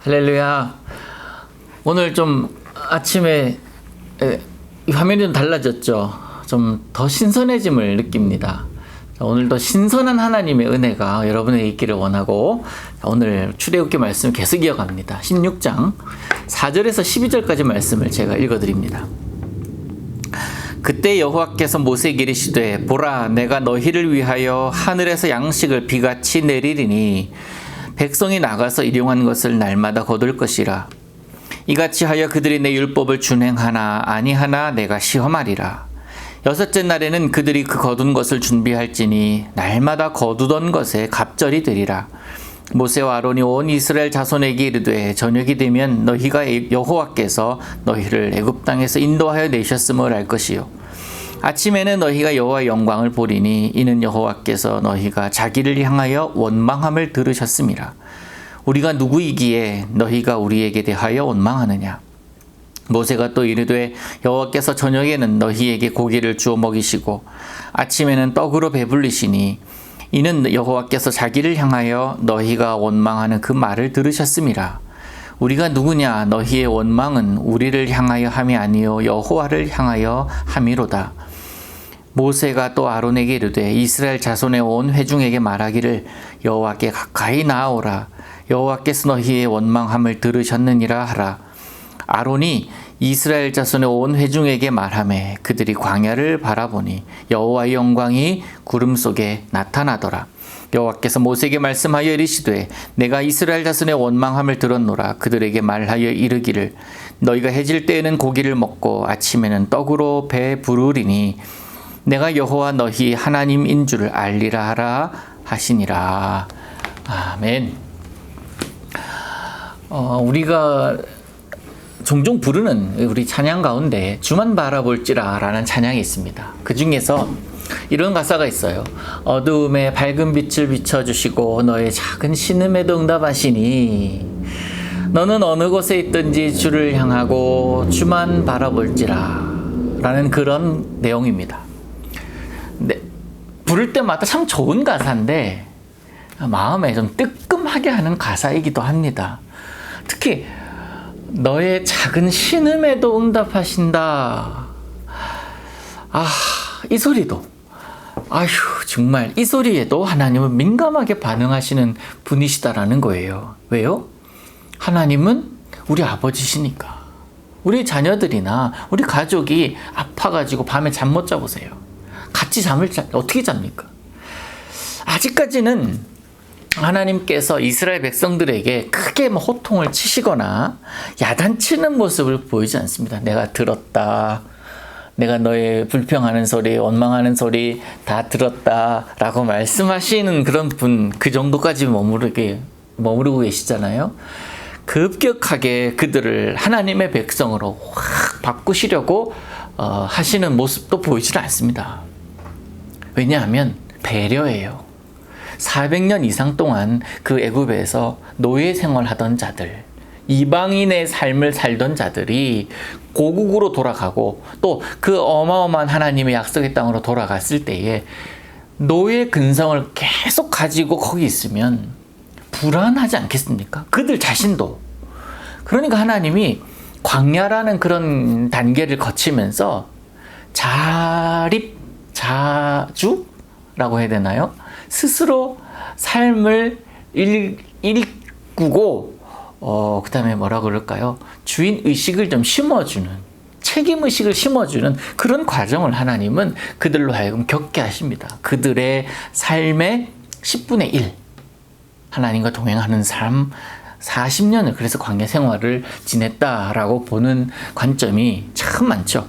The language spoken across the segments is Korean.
할렐루야. 오늘 좀 아침에 이 화면이 좀 달라졌죠. 좀 더 신선해짐을 느낍니다. 오늘도 신선한 하나님의 은혜가 여러분에게 있기를 원하고, 오늘 출애굽기 말씀 계속 이어갑니다. 16장 4절에서 12절까지 말씀을 제가 읽어드립니다. 그때 여호와께서 모세에게 이르시되, 보라, 내가 너희를 위하여 하늘에서 양식을 비같이 내리리니 백성이 나가서 일용한 것을 날마다 거둘 것이라. 이같이 하여 그들이 내 율법을 준행하나 아니하나 내가 시험하리라. 여섯째 날에는 그들이 그 거둔 것을 준비할지니 날마다 거두던 것에 갑절이 되리라. 모세와 아론이 온 이스라엘 자손에게 이르되, 저녁이 되면 너희가 여호와께서 너희를 애굽 땅에서 인도하여 내셨음을 알 것이요, 아침에는 너희가 여호와의 영광을 보리니 이는 여호와께서 너희가 자기를 향하여 원망함을 들으셨음이라. 우리가 누구이기에 너희가 우리에게 대하여 원망하느냐. 모세가 또 이르되, 여호와께서 저녁에는 너희에게 고기를 주어 먹이시고 아침에는 떡으로 배불리시니 이는 여호와께서 자기를 향하여 너희가 원망하는 그 말을 들으셨음이라. 우리가 누구냐. 너희의 원망은 우리를 향하여 함이 아니요 여호와를 향하여 함이로다. 모세가 또 아론에게 이르되, 이스라엘 자손의 온 회중에게 말하기를 여호와께 가까이 나아오라. 여호와께서 너희의 원망함을 들으셨느니라 하라. 아론이 이스라엘 자손의 온 회중에게 말하매 그들이 광야를 바라보니 여호와의 영광이 구름 속에 나타나더라. 여호와께서 모세에게 말씀하여 이르시되, 내가 이스라엘 자손의 원망함을 들었노라. 그들에게 말하여 이르기를, 너희가 해질 때에는 고기를 먹고 아침에는 떡으로 배 부르리니 내가 여호와 너희 하나님인 줄을 알리라 하라 하시니라. 아멘. 우리가 종종 부르는 우리 찬양 가운데 주만 바라볼지라 라는 찬양이 있습니다. 그 중에서 이런 가사가 있어요. 어두움에 밝은 빛을 비춰주시고 너의 작은 신음에도 응답하시니 너는 어느 곳에 있든지 주를 향하고 주만 바라볼지라 라는 그런 내용입니다. 근데 부를 때마다 참 좋은 가사인데 마음에 좀 뜨끔하게 하는 가사이기도 합니다. 특히 너의 작은 신음에도 응답하신다. 이 소리도, 정말 이 소리에도 하나님은 민감하게 반응하시는 분이시다라는 거예요. 왜요? 하나님은 우리 아버지시니까. 우리 자녀들이나 우리 가족이 아파가지고 밤에 잠 못 자보세요. 같이 어떻게 잡니까? 아직까지는 하나님께서 이스라엘 백성들에게 크게 호통을 치시거나 야단치는 모습을 보이지 않습니다. 내가 들었다. 내가 너의 불평하는 소리, 원망하는 소리 다 들었다 라고 말씀하시는 그런 분, 그 정도까지 머무르고 계시잖아요. 급격하게 그들을 하나님의 백성으로 확 바꾸시려고 하시는 모습도 보이지 않습니다. 왜냐하면 배려예요. 400년 이상 동안 그 애굽에서 노예 생활하던 자들, 이방인의 삶을 살던 자들이 고국으로 돌아가고 또 그 어마어마한 하나님의 약속의 땅으로 돌아갔을 때에 노예 근성을 계속 가지고 거기 있으면 불안하지 않겠습니까? 그들 자신도. 그러니까 하나님이 광야라는 그런 단계를 거치면서 자주라고 해야 되나요? 스스로 삶을 일구고 그 다음에 뭐라 그럴까요? 주인의식을 좀 심어주는, 책임의식을 심어주는 그런 과정을 하나님은 그들로 하여금 겪게 하십니다. 그들의 삶의 10분의 1 하나님과 동행하는 삶 40년을 그래서 광야 생활을 지냈다라고 보는 관점이 참 많죠.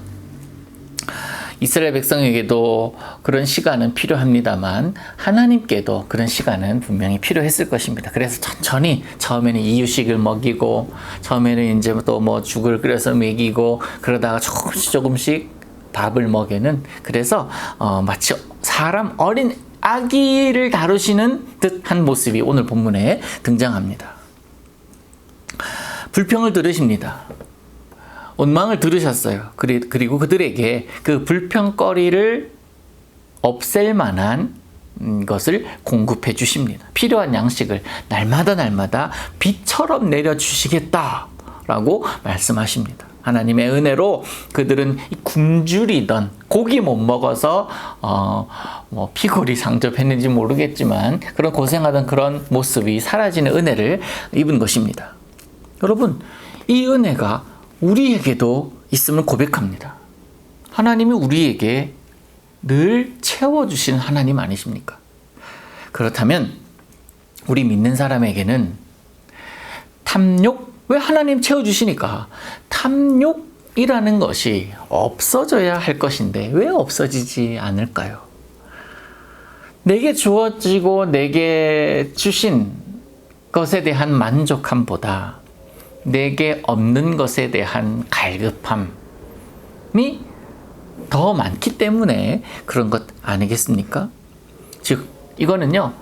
이스라엘 백성에게도 그런 시간은 필요합니다만 하나님께도 그런 시간은 분명히 필요했을 것입니다. 그래서 천천히 처음에는 이유식을 먹이고 처음에는 이제 또 죽을 끓여서 먹이고 그러다가 조금씩 밥을 먹이는, 그래서 마치 사람 어린 아기를 다루시는 듯한 모습이 오늘 본문에 등장합니다. 불평을 들으십니다. 원망을 들으셨어요. 그리고 그들에게 그 불평거리를 없앨 만한 것을 공급해 주십니다. 필요한 양식을 날마다 비처럼 내려주시겠다라고 말씀하십니다. 하나님의 은혜로 그들은 굶주리던, 고기 못 먹어서 피골이 상접했는지 모르겠지만 그런 고생하던 그런 모습이 사라지는 은혜를 입은 것입니다. 여러분, 이 은혜가 우리에게도 있음을 고백합니다. 하나님이 우리에게 늘 채워주시는 하나님 아니십니까? 그렇다면 우리 믿는 사람에게는 탐욕, 왜 하나님 채워주시니까 탐욕이라는 것이 없어져야 할 것인데 왜 없어지지 않을까요? 내게 주어지고 내게 주신 것에 대한 만족함보다 내게 없는 것에 대한 갈급함이 더 많기 때문에 그런 것 아니겠습니까? 즉 이거는요,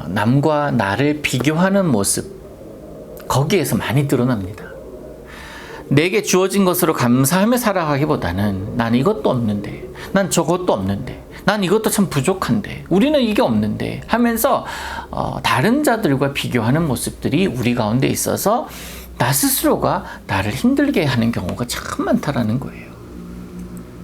남과 나를 비교하는 모습, 거기에서 많이 드러납니다. 내게 주어진 것으로 감사하며 살아가기보다는 난 이것도 없는데, 난 저것도 없는데, 난 이것도 참 부족한데, 우리는 이게 없는데 하면서 다른 자들과 비교하는 모습들이 우리 가운데 있어서 나 스스로가 나를 힘들게 하는 경우가 참 많다라는 거예요.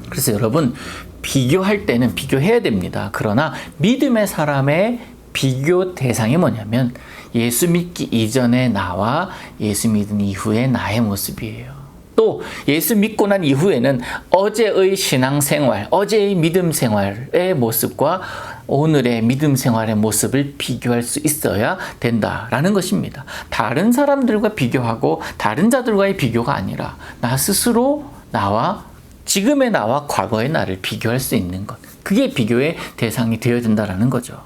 그래서 여러분, 비교할 때는 비교해야 됩니다. 그러나 믿음의 사람의 비교 대상이 뭐냐면 예수 믿기 이전의 나와 예수 믿은 이후의 나의 모습이에요. 또 예수 믿고 난 이후에는 어제의 신앙생활, 어제의 믿음 생활의 모습과 오늘의 믿음 생활의 모습을 비교할 수 있어야 된다라는 것입니다. 다른 사람들과 비교하고 다른 자들과의 비교가 아니라 나 스스로 나와 지금의 나와 과거의 나를 비교할 수 있는 것, 그게 비교의 대상이 되어야 된다는 거죠.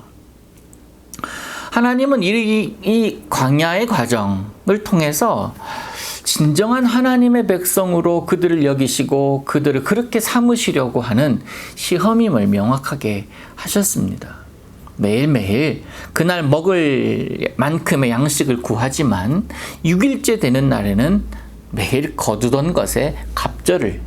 하나님은 이 광야의 과정을 통해서 진정한 하나님의 백성으로 그들을 여기시고 그들을 그렇게 삼으시려고 하는 시험임을 명확하게 하셨습니다. 매일매일 그날 먹을 만큼의 양식을 구하지만 6일째 되는 날에는 매일 거두던 것에 갑절을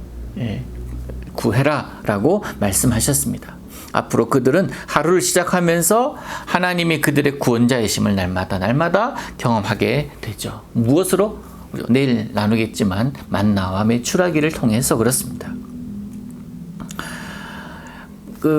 구해라 라고 말씀하셨습니다. 앞으로 그들은 하루를 시작하면서 하나님이 그들의 구원자이심을 날마다 경험하게 되죠. 무엇으로? 내일 나누겠지만 만나와 메추라기를 통해서 그렇습니다.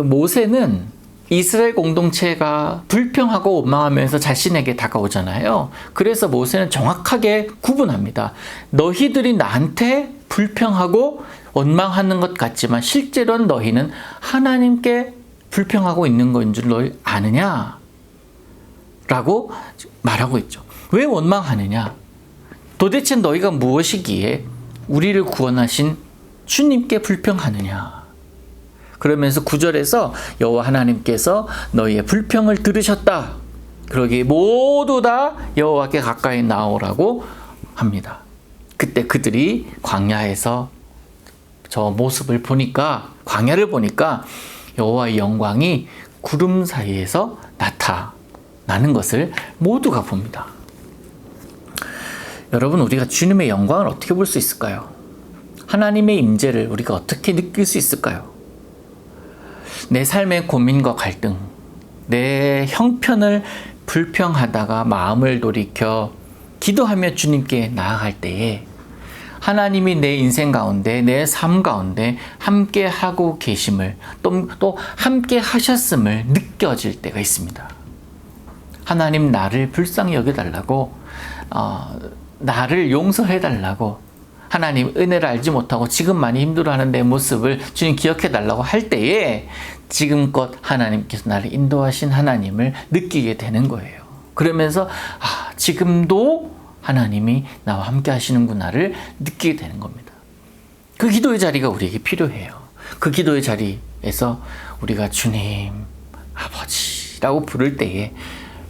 모세는 이스라엘 공동체가 불평하고 원망하면서 자신에게 다가오잖아요. 그래서 모세는 정확하게 구분합니다. 너희들이 나한테 불평하고 원망하는 것 같지만 실제로는 너희는 하나님께 불평하고 있는 것인 줄 너희 아느냐? 라고 말하고 있죠. 왜 원망하느냐? 도대체 너희가 무엇이기에 우리를 구원하신 주님께 불평하느냐? 그러면서 9절에서 여호와 하나님께서 너희의 불평을 들으셨다. 그러기에 모두 다 여호와께 가까이 나오라고 합니다. 그때 그들이 광야에서 저 모습을 보니까, 광야를 보니까 여호와의 영광이 구름 사이에서 나타나는 것을 모두가 봅니다. 여러분, 우리가 주님의 영광을 어떻게 볼 수 있을까요? 하나님의 임재를 우리가 어떻게 느낄 수 있을까요? 내 삶의 고민과 갈등, 내 형편을 불평하다가 마음을 돌이켜 기도하며 주님께 나아갈 때에 하나님이 내 인생 가운데, 내 삶 가운데 함께 하고 계심을, 또 함께 하셨음을 느껴질 때가 있습니다. 하나님 나를 불쌍히 여겨달라고, 나를 용서해달라고, 하나님 은혜를 알지 못하고 지금 많이 힘들어하는 내 모습을 주님 기억해달라고 할 때에 지금껏 하나님께서 나를 인도하신 하나님을 느끼게 되는 거예요. 그러면서 지금도 하나님이 나와 함께 하시는구나를 느끼게 되는 겁니다. 그 기도의 자리가 우리에게 필요해요. 그 기도의 자리에서 우리가 주님, 아버지라고 부를 때에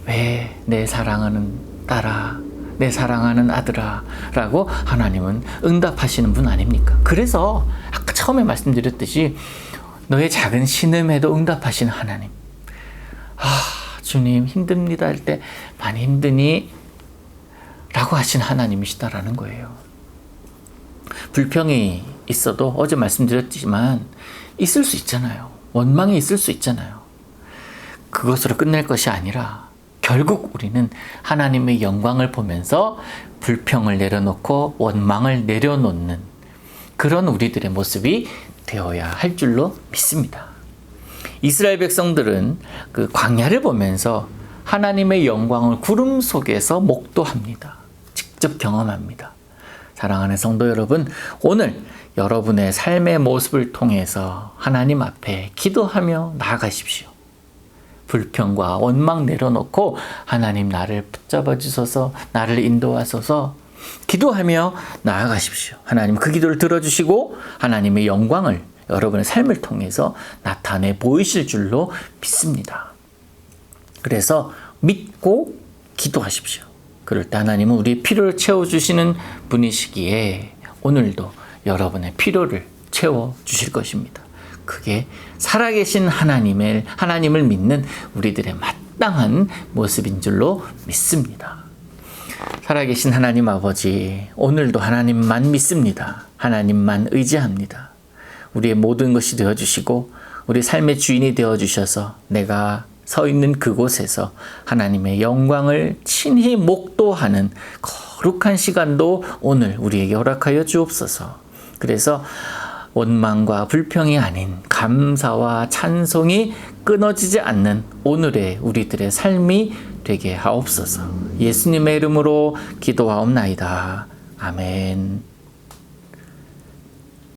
왜 내 사랑하는 딸아, 내 사랑하는 아들아 라고 하나님은 응답하시는 분 아닙니까? 그래서 아까 처음에 말씀드렸듯이 너의 작은 신음에도 응답하시는 하나님. 주님 힘듭니다 할 때 많이 힘드니? 라고 하신 하나님이시다라는 거예요. 불평이 있어도 어제 말씀드렸지만 있을 수 있잖아요. 원망이 있을 수 있잖아요. 그것으로 끝낼 것이 아니라 결국 우리는 하나님의 영광을 보면서 불평을 내려놓고 원망을 내려놓는 그런 우리들의 모습이 되어야 할 줄로 믿습니다. 이스라엘 백성들은 그 광야를 보면서 하나님의 영광을 구름 속에서 목도합니다. 직접 경험합니다. 사랑하는 성도 여러분, 오늘 여러분의 삶의 모습을 통해서 하나님 앞에 기도하며 나아가십시오. 불평과 원망 내려놓고 하나님 나를 붙잡아 주소서, 나를 인도하소서 기도하며 나아가십시오. 하나님 그 기도를 들어주시고 하나님의 영광을 여러분의 삶을 통해서 나타내 보이실 줄로 믿습니다. 그래서 믿고 기도하십시오. 그럴 때 하나님은 우리의 필요를 채워주시는 분이시기에 오늘도 여러분의 필요를 채워주실 것입니다. 그게 살아계신 하나님을 믿는 우리들의 마땅한 모습인 줄로 믿습니다. 살아계신 하나님 아버지, 오늘도 하나님만 믿습니다. 하나님만 의지합니다. 우리의 모든 것이 되어주시고 우리 삶의 주인이 되어주셔서 내가 서 있는 그곳에서 하나님의 영광을 친히 목도하는 거룩한 시간도 오늘 우리에게 허락하여 주옵소서. 그래서 원망과 불평이 아닌 감사와 찬송이 끊어지지 않는 오늘의 우리들의 삶이 되게 하옵소서. 예수님의 이름으로 기도하옵나이다. 아멘.